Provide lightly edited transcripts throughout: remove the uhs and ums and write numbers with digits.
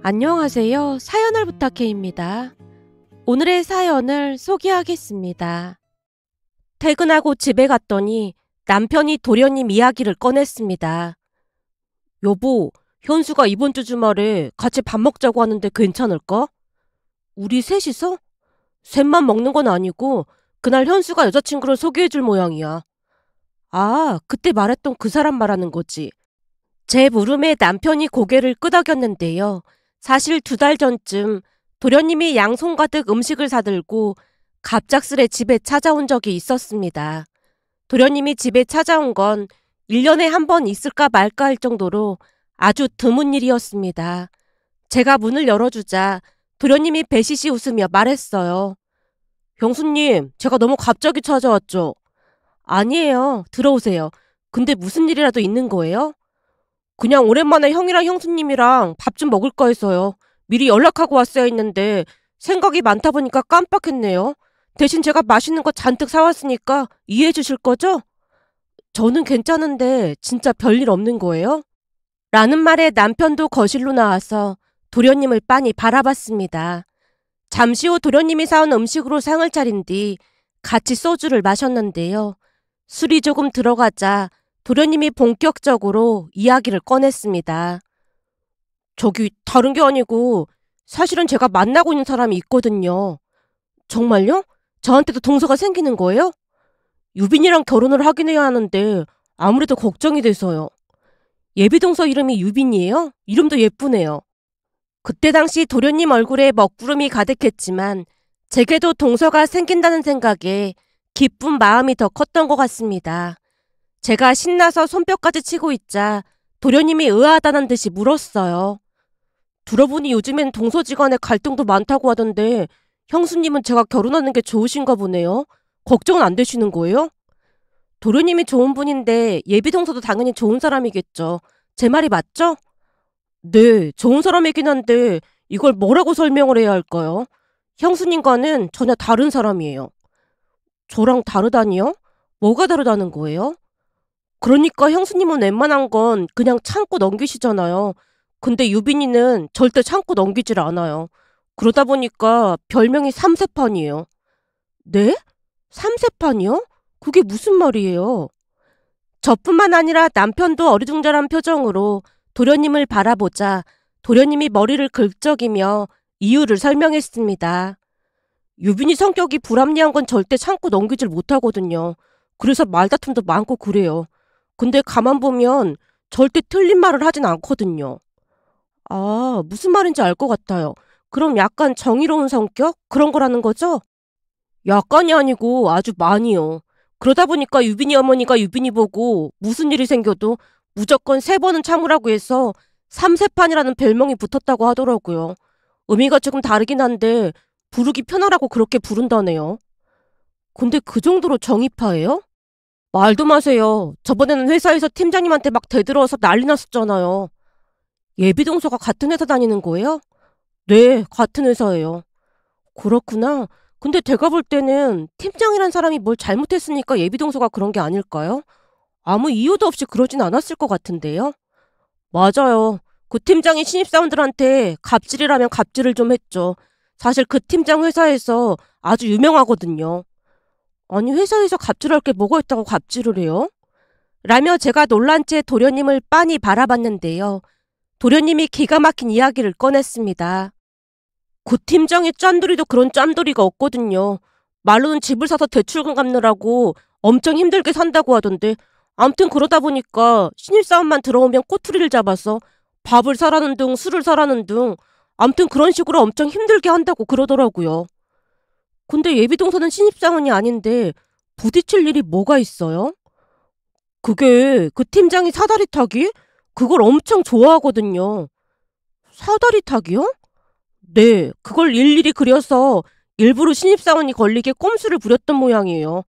안녕하세요. 사연을 부탁해입니다. 오늘의 사연을 소개하겠습니다. 퇴근하고 집에 갔더니 남편이 도련님 이야기를 꺼냈습니다. 여보, 현수가 이번 주 주말에 같이 밥 먹자고 하는데 괜찮을까? 우리 셋이서? 셋만 먹는 건 아니고 그날 현수가 여자친구를 소개해줄 모양이야. 아, 그때 말했던 그 사람 말하는 거지. 제 물음에 남편이 고개를 끄덕였는데요. 사실 2달 전쯤 도련님이 양손 가득 음식을 사들고 갑작스레 집에 찾아온 적이 있었습니다. 도련님이 집에 찾아온 건 1년에 한 번 있을까 말까 할 정도로 아주 드문 일이었습니다. 제가 문을 열어주자 도련님이 배시시 웃으며 말했어요. 형수님, 제가 너무 갑자기 찾아왔죠? 아니에요. 들어오세요. 근데 무슨 일이라도 있는 거예요? 그냥 오랜만에 형이랑 형수님이랑 밥 좀 먹을까 해서요. 미리 연락하고 왔어야 했는데 생각이 많다 보니까 깜빡했네요. 대신 제가 맛있는 거 잔뜩 사왔으니까 이해해 주실 거죠? 저는 괜찮은데 진짜 별일 없는 거예요? 라는 말에 남편도 거실로 나와서 도련님을 빤히 바라봤습니다. 잠시 후 도련님이 사온 음식으로 상을 차린 뒤 같이 소주를 마셨는데요. 술이 조금 들어가자 도련님이 본격적으로 이야기를 꺼냈습니다. 저기 다른 게 아니고 사실은 제가 만나고 있는 사람이 있거든요. 정말요? 저한테도 동서가 생기는 거예요? 유빈이랑 결혼을 하긴 해야 하는데 아무래도 걱정이 돼서요. 예비동서 이름이 유빈이에요? 이름도 예쁘네요. 그때 당시 도련님 얼굴에 먹구름이 가득했지만 제게도 동서가 생긴다는 생각에 기쁜 마음이 더 컸던 것 같습니다. 제가 신나서 손뼉까지 치고 있자 도련님이 의아하다는 듯이 물었어요. 들어보니 요즘엔 동서지간에 갈등도 많다고 하던데 형수님은 제가 결혼하는 게 좋으신가 보네요. 걱정은 안 되시는 거예요? 도련님이 좋은 분인데 예비동서도 당연히 좋은 사람이겠죠. 제 말이 맞죠? 네, 좋은 사람이긴 한데 이걸 뭐라고 설명을 해야 할까요? 형수님과는 전혀 다른 사람이에요. 저랑 다르다니요? 뭐가 다르다는 거예요? 그러니까 형수님은 웬만한 건 그냥 참고 넘기시잖아요. 근데 유빈이는 절대 참고 넘기질 않아요. 그러다 보니까 별명이 삼세판이에요. 네? 삼세판이요? 그게 무슨 말이에요? 저뿐만 아니라 남편도 어리둥절한 표정으로 도련님을 바라보자 도련님이 머리를 긁적이며 이유를 설명했습니다. 유빈이 성격이 불합리한 건 절대 참고 넘기질 못하거든요. 그래서 말다툼도 많고 그래요. 근데 가만 보면 절대 틀린 말을 하진 않거든요. 아, 무슨 말인지 알 것 같아요. 그럼 약간 정의로운 성격? 그런 거라는 거죠? 약간이 아니고 아주 많이요. 그러다 보니까 유빈이 어머니가 유빈이 보고 무슨 일이 생겨도 무조건 3번은 참으라고 해서 삼세판이라는 별명이 붙었다고 하더라고요. 의미가 조금 다르긴 한데 부르기 편하라고 그렇게 부른다네요. 근데 그 정도로 정의파예요? 말도 마세요. 저번에는 회사에서 팀장님한테 막 대들어서 난리 났었잖아요. 예비동서가 같은 회사 다니는 거예요? 네, 같은 회사예요. 그렇구나. 근데 제가 볼 때는 팀장이란 사람이 뭘 잘못했으니까 예비동서가 그런 게 아닐까요? 아무 이유도 없이 그러진 않았을 것 같은데요? 맞아요. 그 팀장이 신입사원들한테 갑질이라면 갑질을 좀 했죠. 사실 그 팀장 회사에서 아주 유명하거든요. 아니 회사에서 갑질할 게 뭐가 있다고 갑질을 해요? 라며 제가 놀란 채 도련님을 빤히 바라봤는데요. 도련님이 기가 막힌 이야기를 꺼냈습니다. 그 팀장의 짠돌이도 그런 짠돌이가 없거든요. 말로는 집을 사서 대출금 갚느라고 엄청 힘들게 산다고 하던데 암튼 그러다 보니까 신입사원만 들어오면 꼬투리를 잡아서 밥을 사라는 등 술을 사라는 등 암튼 그런 식으로 엄청 힘들게 한다고 그러더라고요. 근데 예비동서는 신입사원이 아닌데 부딪힐 일이 뭐가 있어요? 그게 그 팀장이 사다리 타기? 그걸 엄청 좋아하거든요. 사다리 타기요? 네, 그걸 일일이 그려서 일부러 신입사원이 걸리게 꼼수를 부렸던 모양이에요.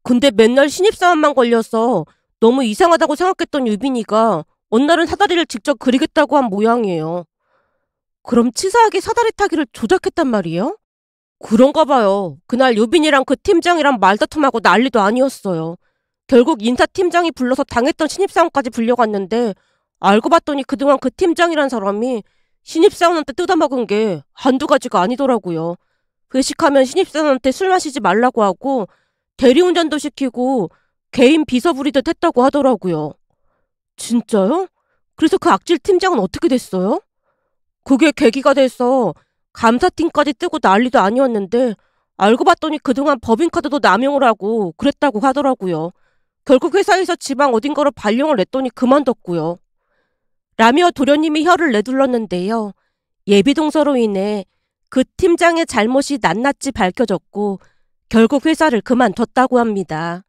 근데 맨날 신입사원만 걸려서 너무 이상하다고 생각했던 유빈이가 어느 날은 사다리를 직접 그리겠다고 한 모양이에요. 그럼 치사하게 사다리 타기를 조작했단 말이에요? 그런가 봐요. 그날 유빈이랑 그 팀장이랑 말다툼하고 난리도 아니었어요. 결국 인사팀장이 불러서 당했던 신입사원까지 불려갔는데 알고 봤더니 그동안 그 팀장이란 사람이 신입사원한테 뜯어먹은 게 한두 가지가 아니더라고요. 회식하면 신입사원한테 술 마시지 말라고 하고 대리운전도 시키고 개인 비서 부리듯 했다고 하더라고요. 진짜요? 그래서 그 악질 팀장은 어떻게 됐어요? 그게 계기가 돼서 감사팀까지 뜨고 난리도 아니었는데 알고 봤더니 그동안 법인카드도 남용을 하고 그랬다고 하더라고요. 결국 회사에서 지방 어딘가로 발령을 냈더니 그만뒀고요. 라며 도련님이 혀를 내둘렀는데요. 예비동서로 인해 그 팀장의 잘못이 낱낱이 밝혀졌고 결국 회사를 그만뒀다고 합니다.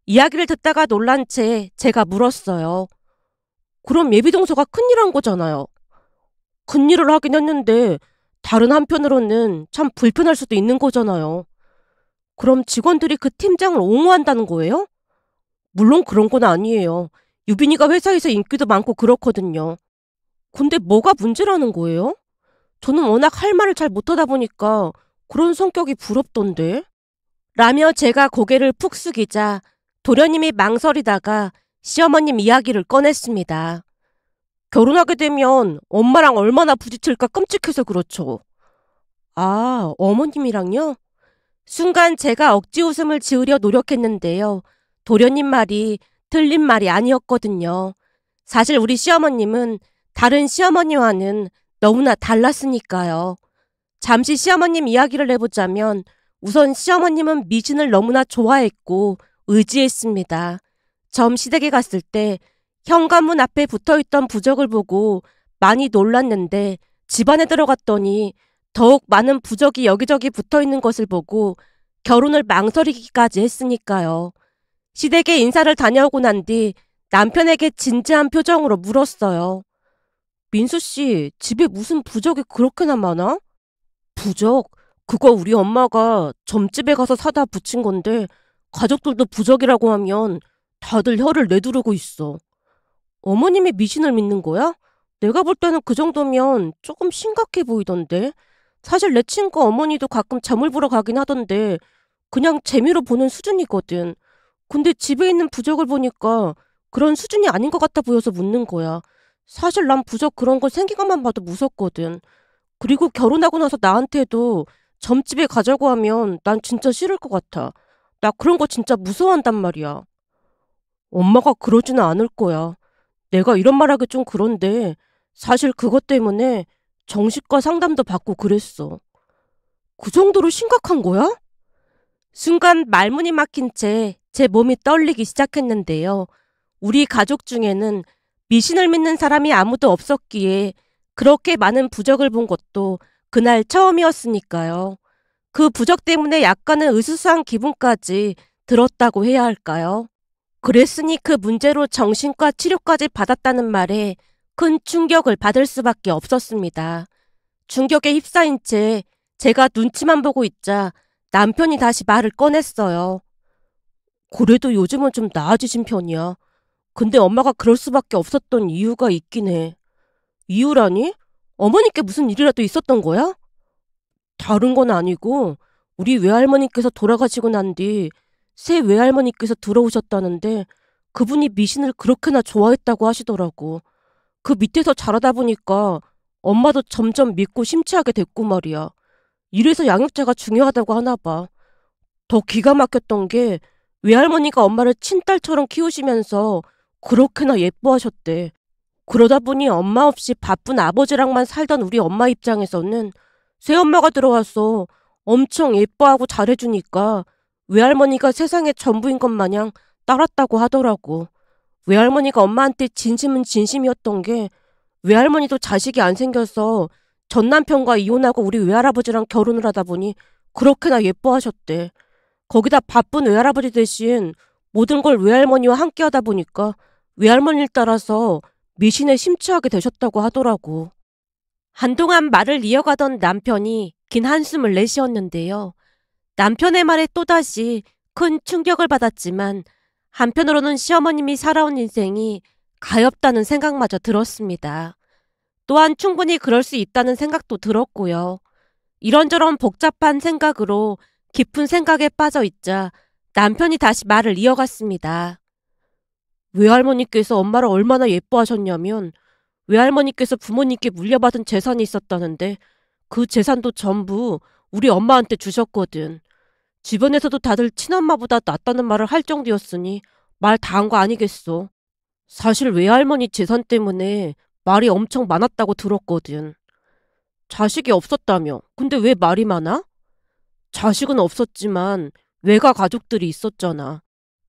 이야기를 듣다가 놀란 채 제가 물었어요. 그럼 예비동서가 큰일한 거잖아요. 큰일을 하긴 했는데 다른 한편으로는 참 불편할 수도 있는 거잖아요. 그럼 직원들이 그 팀장을 옹호한다는 거예요? 물론 그런 건 아니에요. 유빈이가 회사에서 인기도 많고 그렇거든요. 근데 뭐가 문제라는 거예요? 저는 워낙 할 말을 잘 못하다 보니까 그런 성격이 부럽던데. 라며 제가 고개를 푹 숙이자 도련님이 망설이다가 시어머님 이야기를 꺼냈습니다. 결혼하게 되면 엄마랑 얼마나 부딪힐까 끔찍해서 그렇죠. 아, 어머님이랑요? 순간 제가 억지 웃음을 지으려 노력했는데요. 도련님 말이 틀린 말이 아니었거든요. 사실 우리 시어머님은 다른 시어머니와는 너무나 달랐으니까요. 잠시 시어머님 이야기를 해보자면 우선 시어머님은 미신을 너무나 좋아했고 의지했습니다. 점시댁에 갔을 때 현관문 앞에 붙어있던 부적을 보고 많이 놀랐는데 집안에 들어갔더니 더욱 많은 부적이 여기저기 붙어있는 것을 보고 결혼을 망설이기까지 했으니까요. 시댁에 인사를 다녀오고 난 뒤 남편에게 진지한 표정으로 물었어요. 민수 씨, 집에 무슨 부적이 그렇게나 많아? 부적? 그거 우리 엄마가 점집에 가서 사다 붙인 건데 가족들도 부적이라고 하면 다들 혀를 내두르고 있어. 어머님이 미신을 믿는 거야? 내가 볼 때는 그 정도면 조금 심각해 보이던데. 사실 내 친구 어머니도 가끔 점을 보러 가긴 하던데 그냥 재미로 보는 수준이거든. 근데 집에 있는 부적을 보니까 그런 수준이 아닌 것 같아 보여서 묻는 거야. 사실 난 부적 그런 거 생긴 것만 봐도 무섭거든. 그리고 결혼하고 나서 나한테도 점집에 가자고 하면 난 진짜 싫을 것 같아. 나 그런 거 진짜 무서워한단 말이야. 엄마가 그러지는 않을 거야. 내가 이런 말하기 좀 그런데 사실 그것 때문에 정신과 상담도 받고 그랬어. 그 정도로 심각한 거야? 순간 말문이 막힌 채 제 몸이 떨리기 시작했는데요. 우리 가족 중에는 미신을 믿는 사람이 아무도 없었기에 그렇게 많은 부적을 본 것도 그날 처음이었으니까요. 그 부적 때문에 약간은 으스스한 기분까지 들었다고 해야 할까요? 그랬으니 그 문제로 정신과 치료까지 받았다는 말에 큰 충격을 받을 수밖에 없었습니다. 충격에 휩싸인 채 제가 눈치만 보고 있자 남편이 다시 말을 꺼냈어요. 그래도 요즘은 좀 나아지신 편이야. 근데 엄마가 그럴 수밖에 없었던 이유가 있긴 해. 이유라니? 어머니께 무슨 일이라도 있었던 거야? 다른 건 아니고 우리 외할머니께서 돌아가시고 난 뒤 새 외할머니께서 들어오셨다는데 그분이 미신을 그렇게나 좋아했다고 하시더라고. 그 밑에서 자라다 보니까 엄마도 점점 믿고 심취하게 됐고 말이야. 이래서 양육자가 중요하다고 하나 봐. 더 기가 막혔던 게 외할머니가 엄마를 친딸처럼 키우시면서 그렇게나 예뻐하셨대. 그러다 보니 엄마 없이 바쁜 아버지랑만 살던 우리 엄마 입장에서는 새엄마가 들어와서 엄청 예뻐하고 잘해주니까 외할머니가 세상의 전부인 것 마냥 따랐다고 하더라고. 외할머니가 엄마한테 진심은 진심이었던 게 외할머니도 자식이 안 생겨서 전 남편과 이혼하고 우리 외할아버지랑 결혼을 하다 보니 그렇게나 예뻐하셨대. 거기다 바쁜 외할아버지 대신 모든 걸 외할머니와 함께 하다 보니까 외할머니를 따라서 미신에 심취하게 되셨다고 하더라고. 한동안 말을 이어가던 남편이 긴 한숨을 내쉬었는데요. 남편의 말에 또다시 큰 충격을 받았지만 한편으로는 시어머님이 살아온 인생이 가엾다는 생각마저 들었습니다. 또한 충분히 그럴 수 있다는 생각도 들었고요. 이런저런 복잡한 생각으로 깊은 생각에 빠져 있자 남편이 다시 말을 이어갔습니다. 외할머니께서 엄마를 얼마나 예뻐하셨냐면 외할머니께서 부모님께 물려받은 재산이 있었다는데 그 재산도 전부 우리 엄마한테 주셨거든. 주변에서도 다들 친엄마보다 낫다는 말을 할 정도였으니 말 다 한 거 아니겠어. 사실 외할머니 재산 때문에 말이 엄청 많았다고 들었거든. 자식이 없었다며. 근데 왜 말이 많아? 자식은 없었지만 외가 가족들이 있었잖아.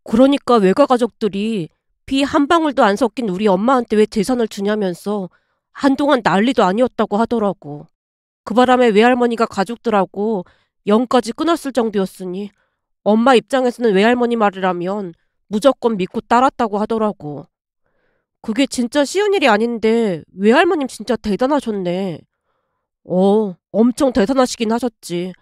그러니까 외가 가족들이 피 한 방울도 안 섞인 우리 엄마한테 왜 재산을 주냐면서 한동안 난리도 아니었다고 하더라고. 그 바람에 외할머니가 가족들하고 영까지 끊었을 정도였으니 엄마 입장에서는 외할머니 말이라면 무조건 믿고 따랐다고 하더라고. 그게 진짜 쉬운 일이 아닌데 외할머님 진짜 대단하셨네. 엄청 대단하시긴 하셨지.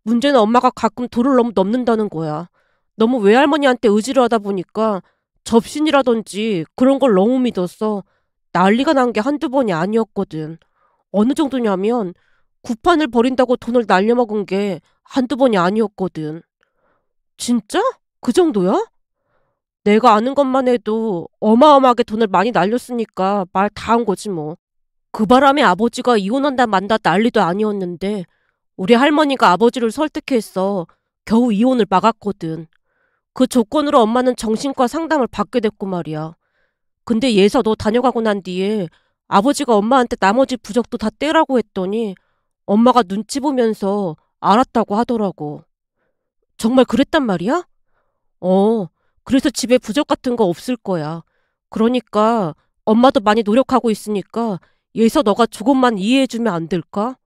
문제는 엄마가 가끔 도를 너무 넘는다는 거야. 너무 외할머니한테 의지를 하다 보니까 접신이라든지 그런 걸 너무 믿어서 난리가 난 게 한두 번이 아니었거든. 어느 정도냐면 구판을 버린다고 돈을 날려먹은 게 한두 번이 아니었거든. 진짜? 그 정도야? 내가 아는 것만 해도 어마어마하게 돈을 많이 날렸으니까 말 다 한 거지 뭐. 그 바람에 아버지가 이혼한다 만다 난리도 아니었는데 우리 할머니가 아버지를 설득해서 겨우 이혼을 막았거든. 그 조건으로 엄마는 정신과 상담을 받게 됐고 말이야. 근데 예서 너 다녀가고 난 뒤에 아버지가 엄마한테 나머지 부적도 다 떼라고 했더니 엄마가 눈치 보면서 알았다고 하더라고. 정말 그랬단 말이야? 어, 그래서 집에 부적 같은 거 없을 거야. 그러니까 엄마도 많이 노력하고 있으니까 예서 너가 조금만 이해해주면 안 될까?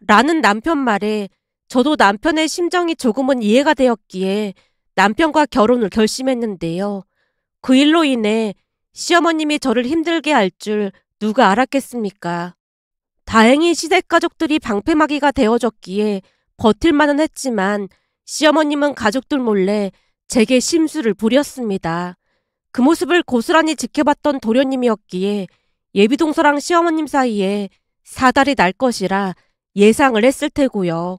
라는 남편 말에 저도 남편의 심정이 조금은 이해가 되었기에 남편과 결혼을 결심했는데요. 그 일로 인해 시어머님이 저를 힘들게 할 줄 누가 알았겠습니까? 다행히 시댁 가족들이 방패막이가 되어졌기에 버틸만은 했지만 시어머님은 가족들 몰래 제게 심술을 부렸습니다. 그 모습을 고스란히 지켜봤던 도련님이었기에 예비동서랑 시어머님 사이에 사달이 날 것이라 예상을 했을 테고요.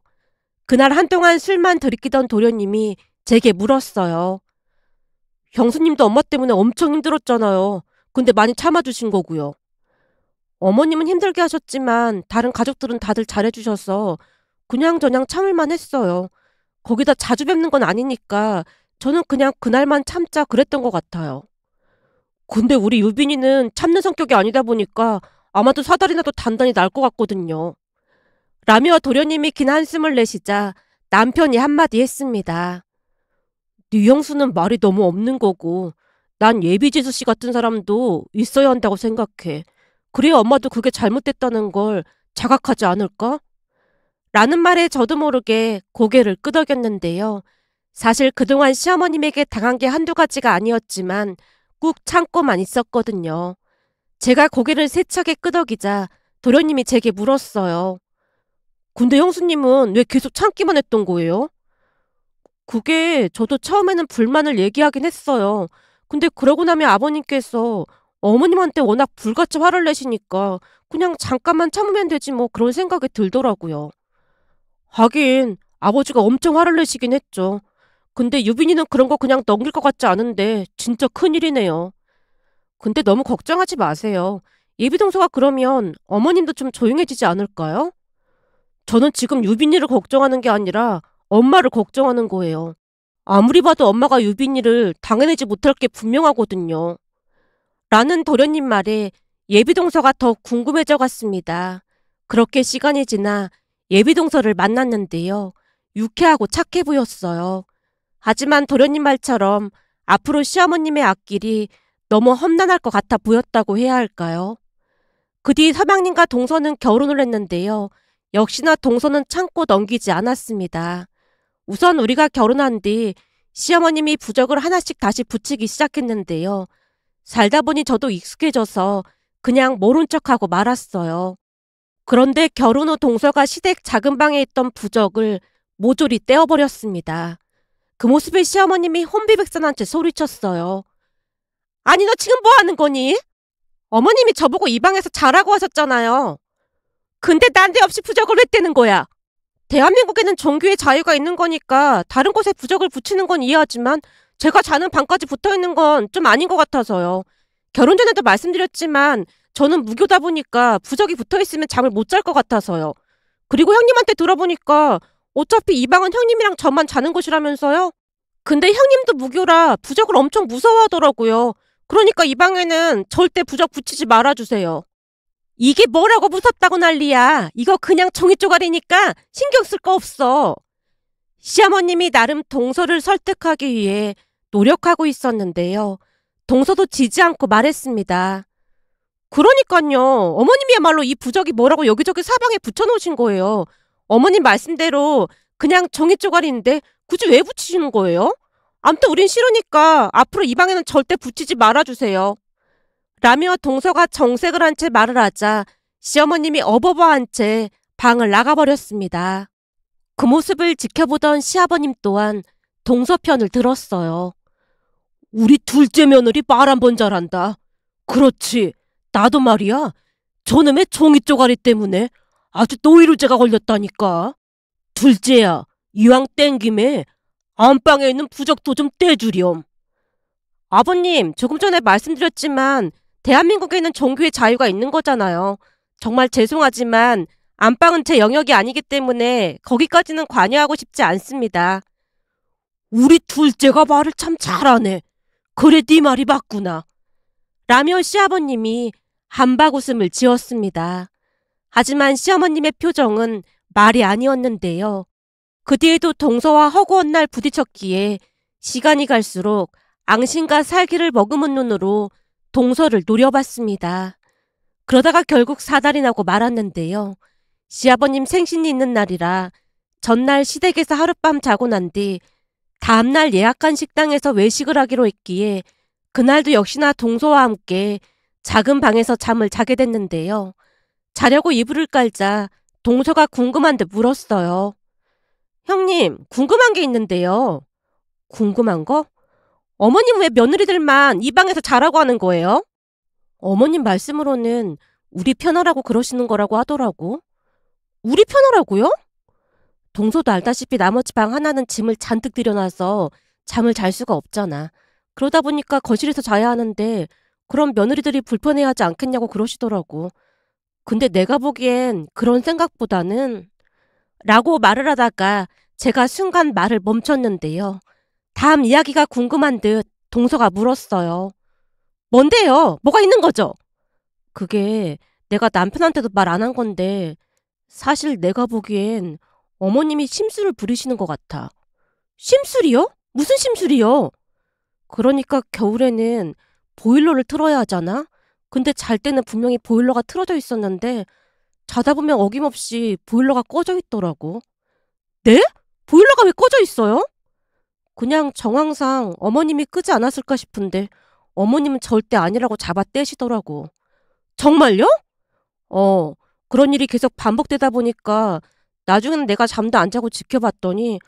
그날 한동안 술만 들이키던 도련님이 제게 물었어요. 형수님도 엄마 때문에 엄청 힘들었잖아요. 근데 많이 참아주신 거고요. 어머님은 힘들게 하셨지만 다른 가족들은 다들 잘해주셔서 그냥저냥 참을만 했어요. 거기다 자주 뵙는 건 아니니까 저는 그냥 그날만 참자 그랬던 것 같아요. 근데 우리 유빈이는 참는 성격이 아니다 보니까 아마도 사달이 나도 단단히 날 것 같거든요. 라며 도련님이 긴 한숨을 내쉬자 남편이 한마디 했습니다. 네 형수는 말이 너무 없는 거고 난 예비지수 씨 같은 사람도 있어야 한다고 생각해. 그래야 엄마도 그게 잘못됐다는 걸 자각하지 않을까? 라는 말에 저도 모르게 고개를 끄덕였는데요. 사실 그동안 시어머님에게 당한 게 한두 가지가 아니었지만 꾹 참고만 있었거든요. 제가 고개를 세차게 끄덕이자 도련님이 제게 물었어요. 근데 형수님은 왜 계속 참기만 했던 거예요? 그게 저도 처음에는 불만을 얘기하긴 했어요. 근데 그러고 나면 아버님께서 어머님한테 워낙 불같이 화를 내시니까 그냥 잠깐만 참으면 되지 뭐 그런 생각이 들더라고요. 하긴 아버지가 엄청 화를 내시긴 했죠. 근데 유빈이는 그런 거 그냥 넘길 것 같지 않은데 진짜 큰일이네요. 근데 너무 걱정하지 마세요. 예비동서가 그러면 어머님도 좀 조용해지지 않을까요? 저는 지금 유빈이를 걱정하는 게 아니라 엄마를 걱정하는 거예요. 아무리 봐도 엄마가 유빈이를 당해내지 못할 게 분명하거든요. 라는 도련님 말에 예비동서가 더 궁금해져 갔습니다. 그렇게 시간이 지나 예비동서를 만났는데요. 유쾌하고 착해 보였어요. 하지만 도련님 말처럼 앞으로 시어머님의 앞길이 너무 험난할 것 같아 보였다고 해야 할까요? 그 뒤 서방님과 동서는 결혼을 했는데요. 역시나 동서는 참고 넘기지 않았습니다. 우선 우리가 결혼한 뒤 시어머님이 부적을 하나씩 다시 붙이기 시작했는데요. 살다 보니 저도 익숙해져서 그냥 모른 척하고 말았어요. 그런데 결혼 후 동서가 시댁 작은 방에 있던 부적을 모조리 떼어버렸습니다. 그 모습에 시어머님이 혼비백산한 채 소리쳤어요. 아니 너 지금 뭐 하는 거니? 어머님이 저보고 이 방에서 자라고 하셨잖아요. 근데 난데없이 부적을 왜 떼는 거야? 대한민국에는 종교의 자유가 있는 거니까 다른 곳에 부적을 붙이는 건 이해하지만 제가 자는 방까지 붙어있는 건 좀 아닌 것 같아서요. 결혼 전에도 말씀드렸지만 저는 무교다 보니까 부적이 붙어있으면 잠을 못 잘 것 같아서요. 그리고 형님한테 들어보니까 어차피 이 방은 형님이랑 저만 자는 곳이라면서요? 근데 형님도 무교라 부적을 엄청 무서워하더라고요. 그러니까 이 방에는 절대 부적 붙이지 말아주세요. 이게 뭐라고 무섭다고 난리야. 이거 그냥 종이 쪼가리니까 신경 쓸 거 없어. 시어머님이 나름 동서를 설득하기 위해 노력하고 있었는데요. 동서도 지지 않고 말했습니다. 그러니까요. 어머님이야말로 이 부적이 뭐라고 여기저기 사방에 붙여놓으신 거예요. 어머님 말씀대로 그냥 종이 쪼가리인데 굳이 왜 붙이시는 거예요? 암튼 우린 싫으니까 앞으로 이 방에는 절대 붙이지 말아주세요. 라며 동서가 정색을 한 채 말을 하자 시어머님이 어버버한 채 방을 나가버렸습니다. 그 모습을 지켜보던 시아버님 또한 동서 편을 들었어요. 우리 둘째 며느리 말 한 번 잘한다. 그렇지. 나도 말이야. 저놈의 종이 쪼가리 때문에 아주 노이로제가 걸렸다니까. 둘째야, 이왕 땡 김에 안방에 있는 부적도 좀 떼주렴. 아버님, 조금 전에 말씀드렸지만 대한민국에는 종교의 자유가 있는 거잖아요. 정말 죄송하지만 안방은 제 영역이 아니기 때문에 거기까지는 관여하고 싶지 않습니다. 우리 둘째가 말을 참 잘하네. 그래 네 말이 맞구나. 라며 시아버님이 한박웃음을 지었습니다. 하지만 시어머님의 표정은 말이 아니었는데요. 그 뒤에도 동서와 허구한 날 부딪혔기에 시간이 갈수록 앙신과 살기를 머금은 눈으로 동서를 노려봤습니다. 그러다가 결국 사달이 나고 말았는데요. 시아버님 생신이 있는 날이라 전날 시댁에서 하룻밤 자고 난 뒤 다음날 예약한 식당에서 외식을 하기로 했기에 그날도 역시나 동서와 함께 작은 방에서 잠을 자게 됐는데요. 자려고 이불을 깔자 동서가 궁금한 데 물었어요. 형님, 궁금한 게 있는데요. 궁금한 거? 어머님 왜 며느리들만 이 방에서 자라고 하는 거예요? 어머님 말씀으로는 우리 편하라고 그러시는 거라고 하더라고. 우리 편하라고요? 동서도 알다시피 나머지 방 하나는 짐을 잔뜩 들여놔서 잠을 잘 수가 없잖아. 그러다 보니까 거실에서 자야 하는데 그럼 며느리들이 불편해하지 않겠냐고 그러시더라고. 근데 내가 보기엔 그런 생각보다는 라고 말을 하다가 제가 순간 말을 멈췄는데요. 다음 이야기가 궁금한 듯 동서가 물었어요. 뭔데요? 뭐가 있는 거죠? 그게 내가 남편한테도 말 안 한 건데 사실 내가 보기엔 어머님이 심술을 부리시는 것 같아. 심술이요? 무슨 심술이요? 그러니까 겨울에는 보일러를 틀어야 하잖아? 근데 잘 때는 분명히 보일러가 틀어져 있었는데 자다 보면 어김없이 보일러가 꺼져 있더라고. 네? 보일러가 왜 꺼져 있어요? 그냥 정황상 어머님이 끄지 않았을까 싶은데 어머님은 절대 아니라고 잡아 떼시더라고. 정말요? 그런 일이 계속 반복되다 보니까 나중에는 내가 잠도 안 자고 지켜봤더니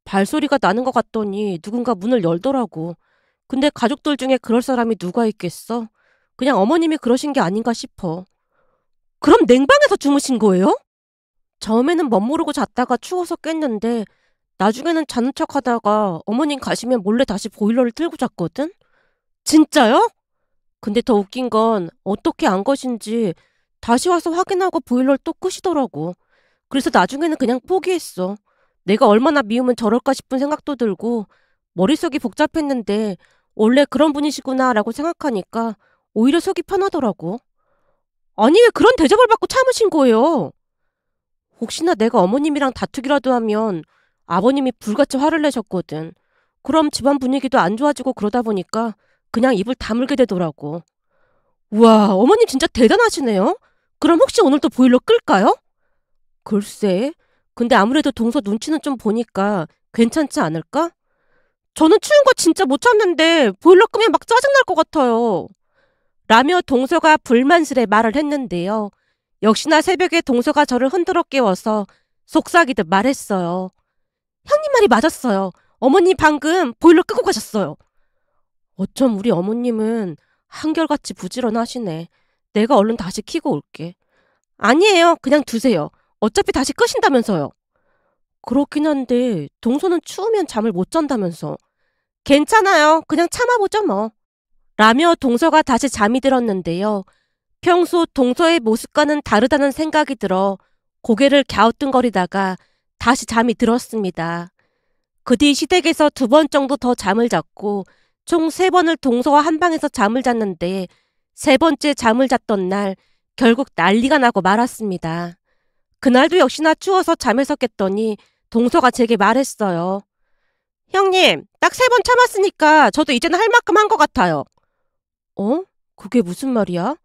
발소리가 나는 것 같더니 누군가 문을 열더라고. 근데 가족들 중에 그럴 사람이 누가 있겠어? 그냥 어머님이 그러신 게 아닌가 싶어. 그럼 냉방에서 주무신 거예요? 처음에는 멋모르고 잤다가 추워서 깼는데 나중에는 자는 척 하다가 어머님 가시면 몰래 다시 보일러를 틀고 잤거든? 진짜요? 근데 더 웃긴 건 어떻게 안 것인지 다시 와서 확인하고 보일러를 또 끄시더라고. 그래서 나중에는 그냥 포기했어. 내가 얼마나 미우면 저럴까 싶은 생각도 들고 머릿속이 복잡했는데 원래 그런 분이시구나 라고 생각하니까 오히려 속이 편하더라고. 아니 왜 그런 대접을 받고 참으신 거예요? 혹시나 내가 어머님이랑 다투기라도 하면 아버님이 불같이 화를 내셨거든. 그럼 집안 분위기도 안 좋아지고 그러다 보니까 그냥 입을 다물게 되더라고. 우와, 어머님 진짜 대단하시네요. 그럼 혹시 오늘도 보일러 끌까요? 글쎄, 근데 아무래도 동서 눈치는 좀 보니까 괜찮지 않을까? 저는 추운 거 진짜 못 참는데 보일러 끄면 막 짜증날 것 같아요. 라며 동서가 불만스레 말을 했는데요. 역시나 새벽에 동서가 저를 흔들어 깨워서 속삭이듯 말했어요. 형님 말이 맞았어요. 어머님 방금 보일러 끄고 가셨어요. 어쩜 우리 어머님은 한결같이 부지런하시네. 내가 얼른 다시 켜고 올게. 아니에요. 그냥 두세요. 어차피 다시 끄신다면서요. 그렇긴 한데 동서는 추우면 잠을 못 잔다면서. 괜찮아요. 그냥 참아보죠 뭐. 라며 동서가 다시 잠이 들었는데요. 평소 동서의 모습과는 다르다는 생각이 들어 고개를 갸우뚱거리다가 다시 잠이 들었습니다. 그 뒤 시댁에서 2번 정도 더 잠을 잤고 총 3번을 동서와 한 방에서 잠을 잤는데 3번째 잠을 잤던 날 결국 난리가 나고 말았습니다. 그날도 역시나 추워서 잠에서 깼더니 동서가 제게 말했어요. 형님, 딱 3번 참았으니까 저도 이제는 할 만큼 한 것 같아요. 어? 그게 무슨 말이야?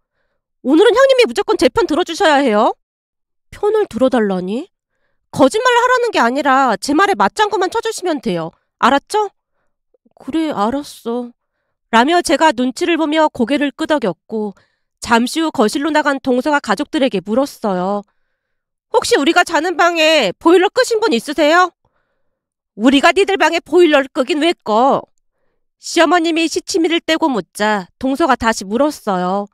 오늘은 형님이 무조건 제 편 들어주셔야 해요. 편을 들어달라니? 거짓말을 하라는 게 아니라 제 말에 맞장구만 쳐주시면 돼요. 알았죠? 그래, 알았어. 라며 제가 눈치를 보며 고개를 끄덕였고 잠시 후 거실로 나간 동서가 가족들에게 물었어요. 혹시 우리가 자는 방에 보일러 끄신 분 있으세요? 우리가 니들 방에 보일러를 끄긴 왜 꺼? 시어머님이 시치미를 떼고 묻자 동서가 다시 물었어요.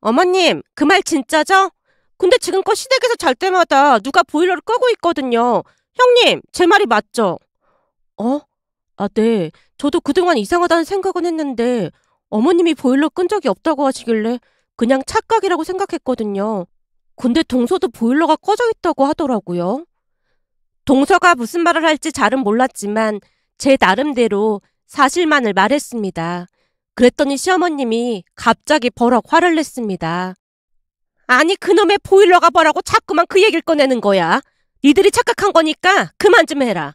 어머님, 그 말 진짜죠? 근데 지금껏 시댁에서 잘 때마다 누가 보일러를 끄고 있거든요. 형님, 제 말이 맞죠? 어? 아, 네. 저도 그동안 이상하다는 생각은 했는데 어머님이 보일러 끈 적이 없다고 하시길래 그냥 착각이라고 생각했거든요. 근데 동서도 보일러가 꺼져 있다고 하더라고요. 동서가 무슨 말을 할지 잘은 몰랐지만 제 나름대로 사실만을 말했습니다. 그랬더니 시어머님이 갑자기 버럭 화를 냈습니다. 아니 그놈의 보일러가 뭐라고 자꾸만 그 얘기를 꺼내는 거야. 니들이 착각한 거니까 그만 좀 해라.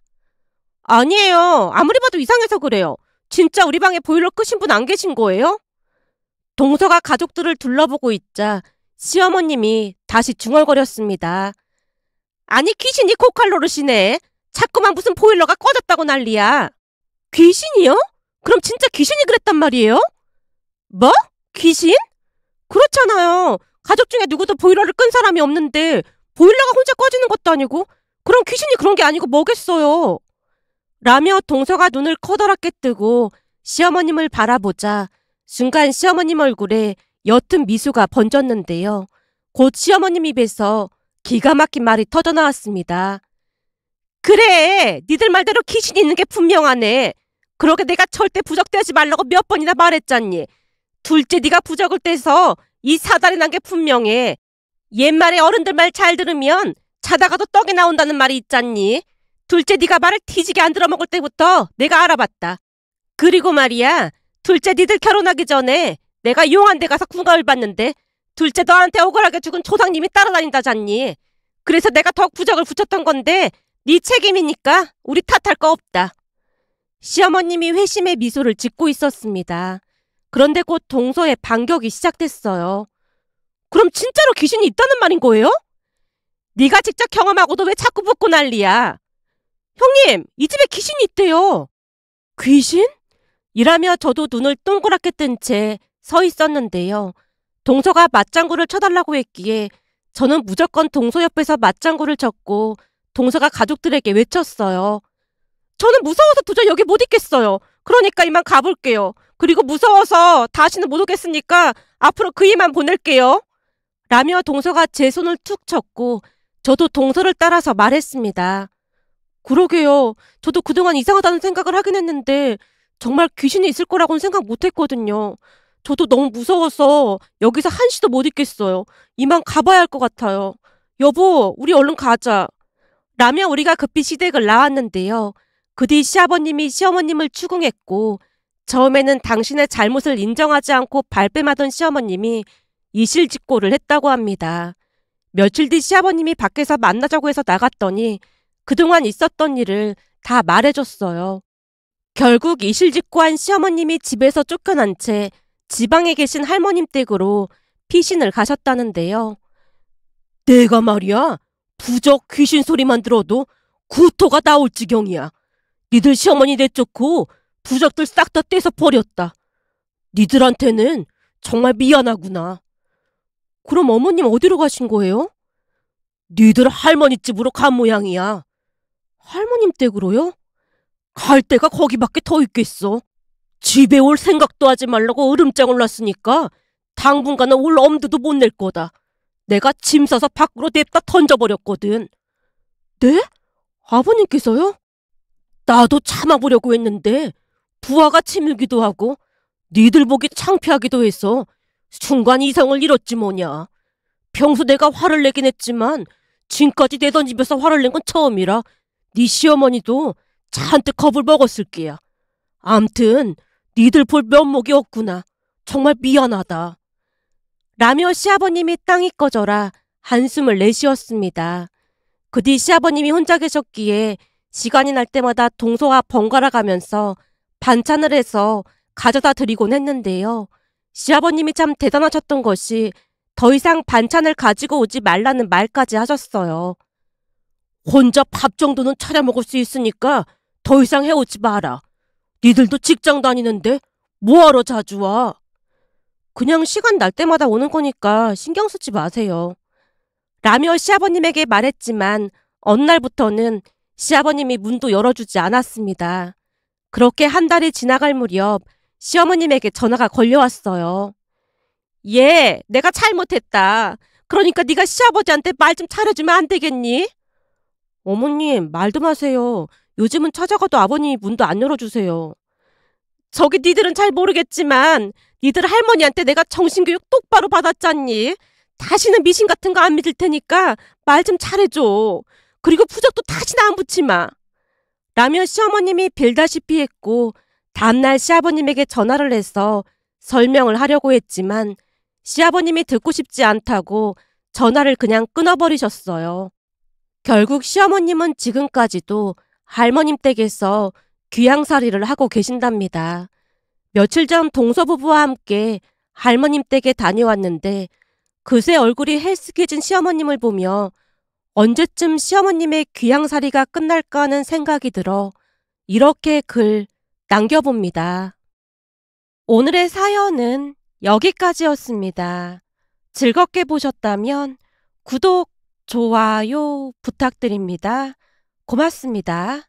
아니에요. 아무리 봐도 이상해서 그래요. 진짜 우리 방에 보일러 끄신 분 안 계신 거예요? 동서가 가족들을 둘러보고 있자 시어머님이 다시 중얼거렸습니다. 아니 귀신이 고칼 노릇이네. 자꾸만 무슨 보일러가 꺼졌다고 난리야. 귀신이요? 그럼 진짜 귀신이 그랬단 말이에요? 뭐? 귀신? 그렇잖아요. 가족 중에 누구도 보일러를 끈 사람이 없는데 보일러가 혼자 꺼지는 것도 아니고 그럼 귀신이 그런 게 아니고 뭐겠어요. 라며 동서가 눈을 커다랗게 뜨고 시어머님을 바라보자 순간 시어머님 얼굴에 옅은 미소가 번졌는데요. 곧 시어머님 입에서 기가 막힌 말이 터져나왔습니다. 그래, 니들 말대로 귀신이 있는 게 분명하네. 그러게 내가 절대 부적대하지 말라고 몇 번이나 말했잖니. 둘째 네가 부적을 떼서 이 사달이 난 게 분명해. 옛말에 어른들 말 잘 들으면 자다가도 떡이 나온다는 말이 있잖니. 둘째 네가 말을 뒤지게 안 들어먹을 때부터 내가 알아봤다. 그리고 말이야, 둘째 니들 결혼하기 전에 내가 용한데 가서 궁합을 봤는데 둘째 너한테 억울하게 죽은 조상님이 따라다닌다잖니. 그래서 내가 덕 부적을 붙였던 건데 네 책임이니까 우리 탓할 거 없다. 시어머님이 회심의 미소를 짓고 있었습니다. 그런데 곧 동서의 반격이 시작됐어요. 그럼 진짜로 귀신이 있다는 말인 거예요? 네가 직접 경험하고도 왜 자꾸 붙고 난리야. 형님, 이 집에 귀신이 있대요. 귀신? 이라며 저도 눈을 동그랗게 뜬 채 서 있었는데요. 동서가 맞장구를 쳐달라고 했기에 저는 무조건 동서 옆에서 맞장구를 쳤고 동서가 가족들에게 외쳤어요. 저는 무서워서 도저히 여기 못 있겠어요. 그러니까 이만 가볼게요. 그리고 무서워서 다시는 못 오겠으니까 앞으로 그 이만 보낼게요. 라며 동서가 제 손을 툭 쳤고 저도 동서를 따라서 말했습니다. 그러게요. 저도 그동안 이상하다는 생각을 하긴 했는데 정말 귀신이 있을 거라고는 생각 못 했거든요. 저도 너무 무서워서 여기서 한시도 못 있겠어요. 이만 가봐야 할 것 같아요. 여보, 우리 얼른 가자. 라며 우리가 급히 시댁을 나왔는데요. 그 뒤 시아버님이 시어머님을 추궁했고 처음에는 당신의 잘못을 인정하지 않고 발뺌하던 시어머님이 이실직고를 했다고 합니다. 며칠 뒤 시아버님이 밖에서 만나자고 해서 나갔더니 그동안 있었던 일을 다 말해줬어요. 결국 이실직고한 시어머님이 집에서 쫓겨난 채 지방에 계신 할머님 댁으로 피신을 가셨다는데요. 내가 말이야, 부적 귀신 소리만 들어도 구토가 나올 지경이야. 니들 시어머니 내쫓고 부적들 싹 다 떼서 버렸다. 니들한테는 정말 미안하구나. 그럼 어머님 어디로 가신 거예요? 니들 할머니 집으로 간 모양이야. 할머님 댁으로요? 갈 데가 거기밖에 더 있겠어. 집에 올 생각도 하지 말라고 으름장을 놨으니까 당분간은 올 엄두도 못 낼 거다. 내가 짐 싸서 밖으로 냅다 던져버렸거든. 네? 아버님께서요? 나도 참아보려고 했는데 부하가 치밀기도 하고 니들 보기 창피하기도 해서 순간 이성을 잃었지 뭐냐. 평소 내가 화를 내긴 했지만 지금까지 내던 집에서 화를 낸 건 처음이라 네 시어머니도 잔뜩 겁을 먹었을 게야. 암튼 니들 볼 면목이 없구나. 정말 미안하다. 라며 시아버님이 땅이 꺼져라 한숨을 내쉬었습니다. 그 뒤 시아버님이 혼자 계셨기에 시간이 날 때마다 동서와 번갈아 가면서 반찬을 해서 가져다 드리곤 했는데요. 시아버님이 참 대단하셨던 것이 더 이상 반찬을 가지고 오지 말라는 말까지 하셨어요. 혼자 밥 정도는 차려 먹을 수 있으니까 더 이상 해오지 마라. 니들도 직장 다니는데 뭐하러 자주 와? 그냥 시간 날 때마다 오는 거니까 신경 쓰지 마세요. 라며 시아버님에게 말했지만 어느 날부터는 시아버님이 문도 열어주지 않았습니다. 그렇게 한 달이 지나갈 무렵 시어머님에게 전화가 걸려왔어요. 얘, 내가 잘못했다. 그러니까 네가 시아버지한테 말 좀 잘해주면 안 되겠니? 어머님, 말도 마세요. 요즘은 찾아가도 아버님이 문도 안 열어주세요. 저기 니들은 잘 모르겠지만 니들 할머니한테 내가 정신교육 똑바로 받았잖니. 다시는 미신 같은 거 안 믿을 테니까 말 좀 잘해줘. 그리고 부적도 다시는 안 붙지 마. 라며 시어머님이 빌다시피 했고 다음날 시아버님에게 전화를 해서 설명을 하려고 했지만 시아버님이 듣고 싶지 않다고 전화를 그냥 끊어버리셨어요. 결국 시어머님은 지금까지도 할머님 댁에서 귀양살이를 하고 계신답니다. 며칠 전 동서부부와 함께 할머님 댁에 다녀왔는데 그새 얼굴이 헬스케진 시어머님을 보며 언제쯤 시어머님의 귀양살이가 끝날까 하는 생각이 들어 이렇게 글 남겨봅니다. 오늘의 사연은 여기까지였습니다. 즐겁게 보셨다면 구독, 좋아요 부탁드립니다. 고맙습니다.